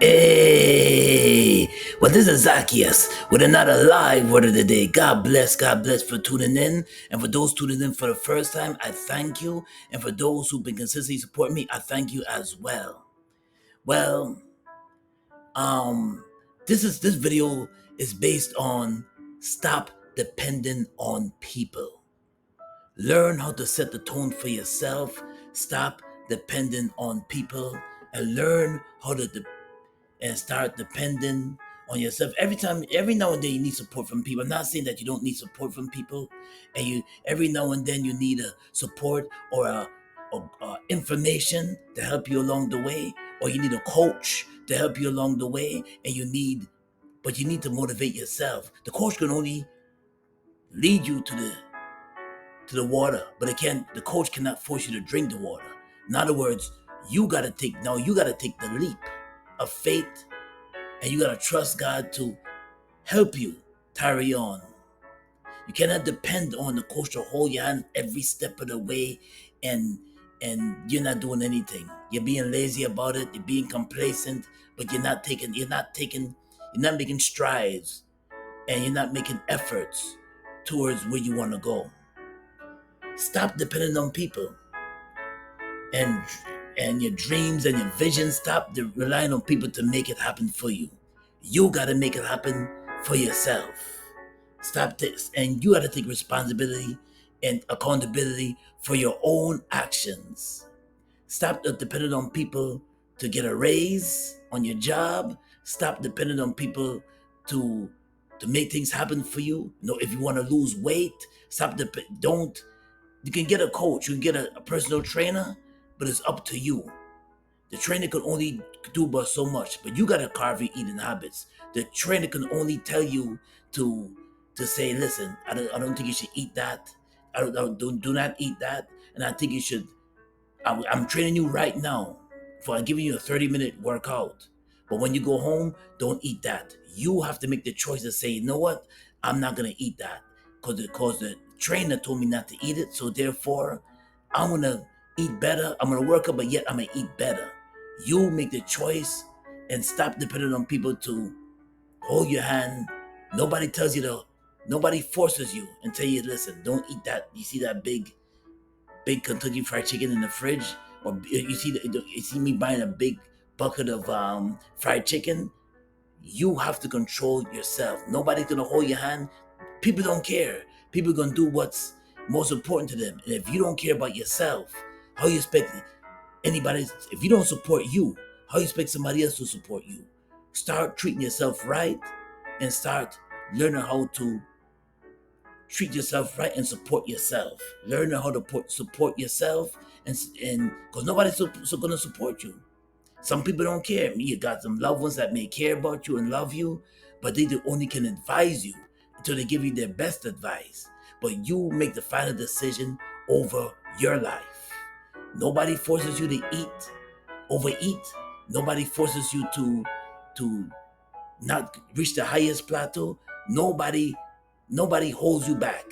Hey, well, this is Zacchaeus with another live word of the day. God bless for tuning in. And for those tuning in for the first time, I thank you. And for those who've been consistently supporting me, I thank you as well. Well, um, this video is based on stop depending on people. Learn how to set the tone for yourself. Stop depending on people, and learn how to and start depending on yourself. Every now and then you need support from people. I'm not saying that you don't need support from people, and you every now and then you need a support or a information to help you along the way, or you need a coach to help you along the way, but you need to motivate yourself. The coach can only lead you to the water, but the coach cannot force you to drink the water. In other words, you gotta take the leap of faith, and you gotta trust God to help you carry on. You cannot depend on the coach to hold your hand every step of the way, and you're not doing anything. You're being lazy about it. You're being complacent, but you're not making strides, and you're not making efforts towards where you want to go. Stop depending on people and your dreams and your visions. Stop relying on people to make it happen for you. You got to make it happen for yourself. Stop this, and you got to take responsibility and accountability for your own actions. Stop depending on people to get a raise on your job. Stop depending on people to make things happen for you. If you want to lose weight, don't. You can get a coach, you can get a personal trainer, but it's up to you. The trainer can only do but so much, but you gotta carve your eating habits. The trainer can only tell you to say, listen, I don't think you should eat that. I don't do not eat that, and I think you should. I'm training you right now for giving you a 30-minute workout. But when you go home, don't eat that. You have to make the choice to say, you know what? I'm not gonna eat that because the trainer told me not to eat it. So therefore, I'm gonna eat better. I'm gonna work out, but yet I'm gonna eat better. You make the choice and stop depending on people to hold your hand. Nobody tells you to. Nobody forces you and tell you, listen, don't eat that. You see that big Kentucky Fried Chicken in the fridge, or you see me buying a big bucket of fried chicken. You have to control yourself. Nobody's gonna hold your hand. People don't care. People are gonna do what's most important to them. And if you don't care about yourself, how you expect anybody? If you don't support you, how you expect somebody else to support you? Start treating yourself right, and start learning how to treat yourself right and support yourself. Learn how to support yourself, and because nobody's going to support you. Some people don't care. You got some loved ones that may care about you and love you, but they only can advise you until they give you their best advice. But you make the final decision over your life. Nobody forces you to overeat. Nobody forces you to not reach the highest plateau. Nobody holds you back.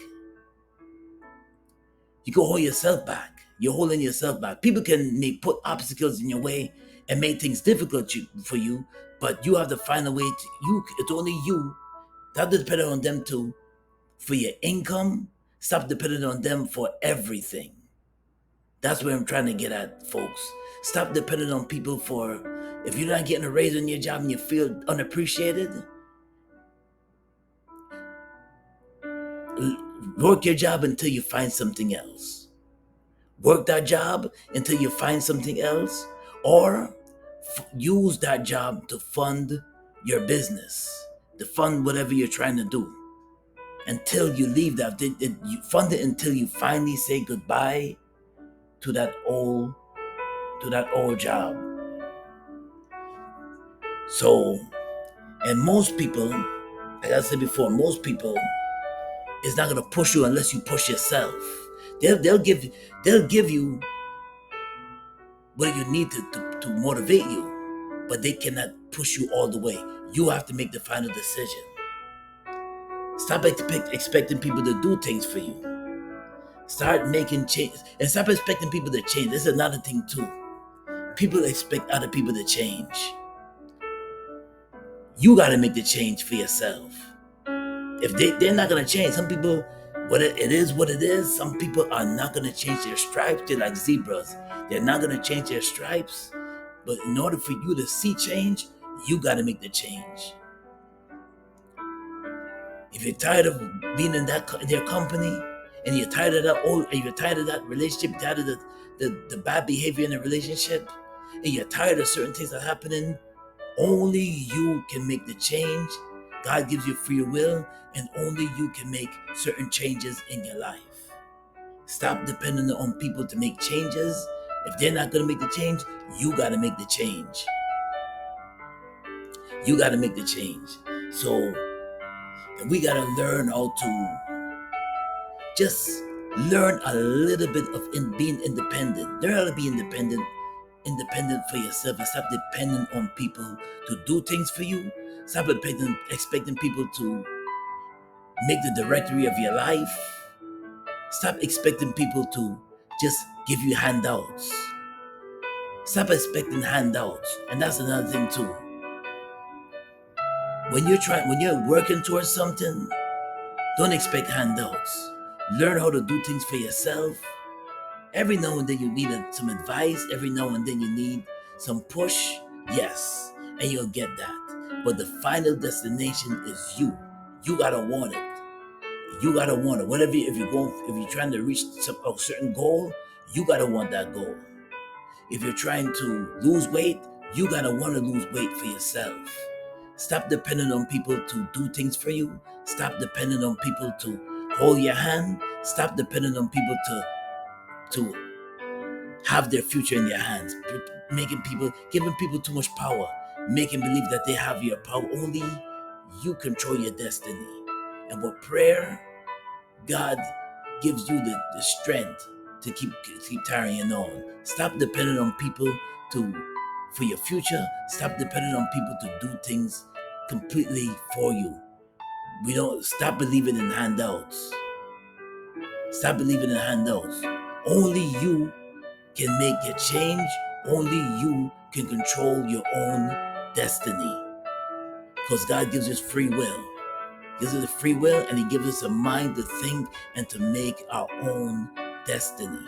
You can hold yourself back. You're holding yourself back. People may put obstacles in your way and make things difficult for you, but you have to find a way to. It's only you. Stop depending on them for your income. Stop depending on them for everything. That's where I'm trying to get at, folks. Stop depending on people for. If you're not getting a raise on your job and you feel unappreciated, work your job until you find something else. Work that job until you find something else, or use that job to fund your business, to fund whatever you're trying to do. Until you leave that, you fund it until you finally say goodbye to that old job. So, and most people, like I said before, most people is not gonna push you unless you push yourself. They'll give you what you need to motivate you, but they cannot push you all the way. You have to make the final decision. Stop expecting people to do things for you. Start making change, and stop expecting people to change. This is another thing too. People expect other people to change. You got to make the change for yourself. If they're not going to change, some people, it is what it is. Some people are not going to change their stripes. They're like zebras. They're not going to change their stripes. But in order for you to see change, you got to make the change. If you're tired of being in their company, and you're tired of and you're tired of that relationship, tired of the bad behavior in the relationship, and you're tired of certain things that are happening, only you can make the change. God gives you free will, and only you can make certain changes in your life. Stop depending on people to make changes. If they're not going to make the change, you got to make the change. You got to make the change. So we got to learn how to just learn a little bit of being independent. Learn how to be independent for yourself, and stop depending on people to do things for you. Stop expecting people to make the directory of your life. Stop expecting people to just give you handouts. Stop expecting handouts. And that's another thing too. When you're working towards something, don't expect handouts. Learn how to do things for yourself. Every now and then you need some advice. Every now and then you need some push. Yes, and you'll get that. But the final destination is you. You gotta want it. You gotta want it. Whatever, if you're trying to reach a certain goal, you gotta want that goal. If you're trying to lose weight, you gotta want to lose weight for yourself. Stop depending on people to do things for you. Stop depending on people to hold your hand. Stop depending on people to have their future in their hands. Giving people too much power, making believe that they have your power. Only you control your destiny. And with prayer, God gives you the strength to keep carrying on. Stop depending on people for your future. Stop depending on people to do things completely for you. Stop believing in handouts. Stop believing in handouts. Only you can make your change. Only you can control your own destiny. Because God gives us free will. Gives us a free will, and He gives us a mind to think and to make our own destiny.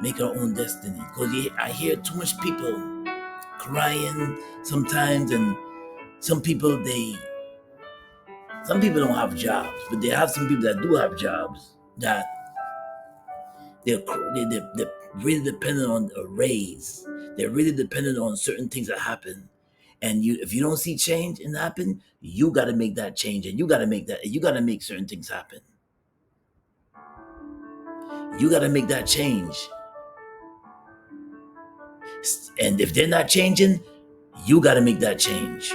Make our own destiny. Because I hear too much people crying sometimes, and some people don't have jobs, but they have some people that do have jobs that they're really dependent on a raise. They're really dependent on certain things that happen. And if you don't see change and happen, you got to make that change, and you got to make certain things happen. You got to make that change. And if they're not changing, you got to make that change.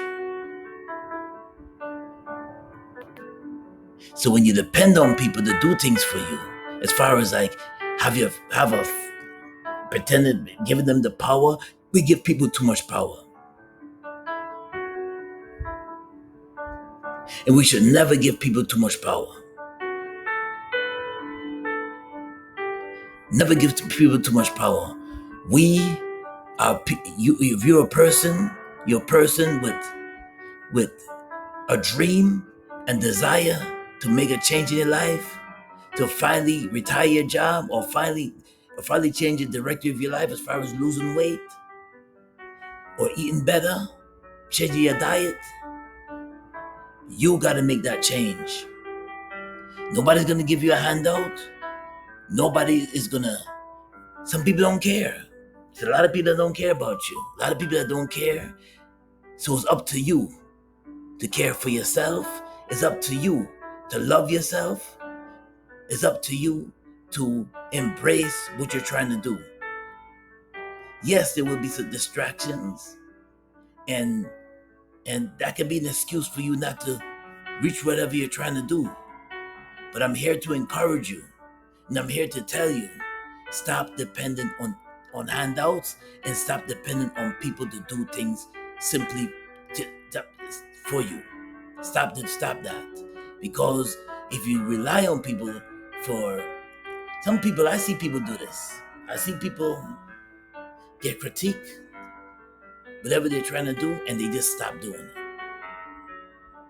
So when you depend on people to do things for you, as far as like pretended giving them the power, we give people too much power. And we should never give people too much power. Never give people too much power. If you're a person, you're a person with a dream and desire to make a change in your life, to finally retire your job, or finally change the direction of your life as far as losing weight or eating better, changing your diet. You got to make that change. Nobody's going to give you a handout. Some people don't care. There's a lot of people that don't care about you. A lot of people that don't care. So it's up to you to care for yourself. It's up to you to love yourself. It's up to you to embrace what you're trying to do. Yes, there will be some distractions, and that can be an excuse for you not to reach whatever you're trying to do. But I'm here to encourage you, and I'm here to tell you, stop depending on handouts, and stop depending on people to do things simply for you. Stop that. Because if you rely on people some people, I see people do this. I see people get critiqued. whatever they're trying to do, and they just stop doing it.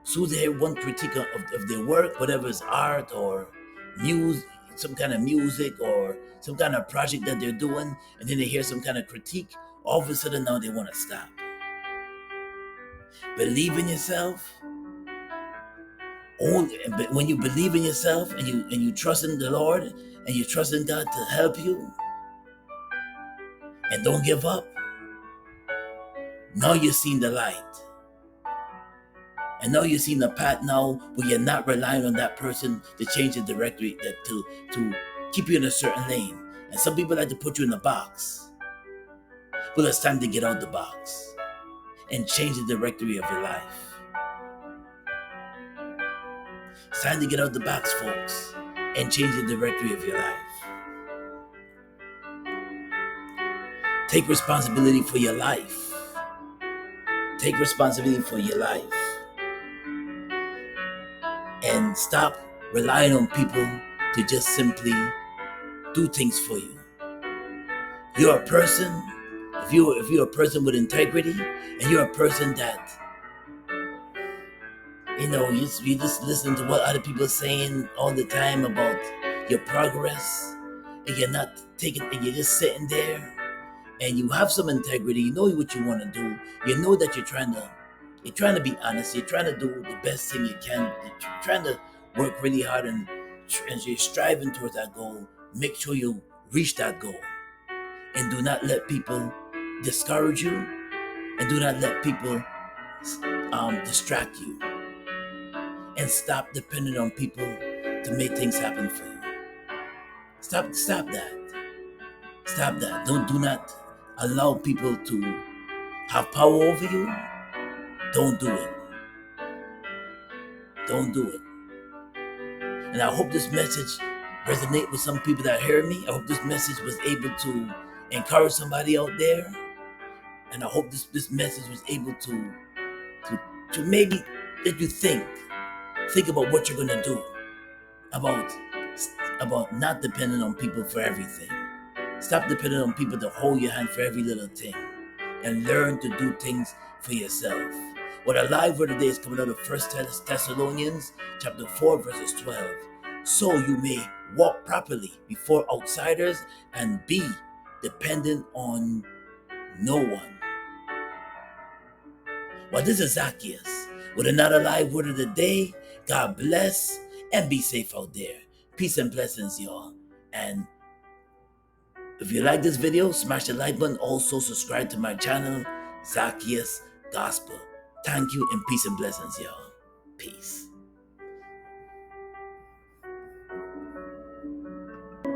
As soon as they hear one critique of their work, whatever it's art or music, some kind of music or some kind of project that they're doing, and then they hear some kind of critique, all of a sudden now they want to stop. Believe in yourself. But when you believe in yourself and you trust in the Lord and you trust in God to help you and don't give up, now you're seeing the light. And now you're seeing the path now where you're not relying on that person to change the directory, to keep you in a certain lane. And some people like to put you in a box. Well, it's time to get out the box and change the directory of your life. It's time to get out the box, folks, and change the directory of your life. Take responsibility for your life. Take responsibility for your life. And stop relying on people to just simply do things for you. You're a person, if you're a person with integrity, and you're a person that, you just listen to what other people are saying all the time about your progress, and you're not taking, and you're just sitting there, and you have some integrity, you know what you want to do, you know that you're trying to be honest, you're trying to do the best thing you can, you're trying to work really hard, and you're striving towards that goal. Make sure you reach that goal, and do not let people discourage you, and do not let people distract you, and stop depending on people to make things happen for you. Stop that. Stop that. Do not allow people to have power over you. Don't do it. Don't do it. And I hope this message resonate with some people that heard me. I hope this message was able to encourage somebody out there. And I hope this message was able to maybe let you think about what you're gonna do about not depending on people for everything. Stop depending on people to hold your hand for every little thing, and learn to do things for yourself. What a live word today is coming out of 1 Thessalonians chapter 4 verses 12. So you may walk properly before outsiders and be dependent on no one. Well, this is Zacchaeus with another live word of the day. God bless and be safe out there. Peace and blessings, y'all. And if you like this video, smash the like button. Also, subscribe to my channel, Zacchaeus Gospel. Thank you and peace and blessings, y'all.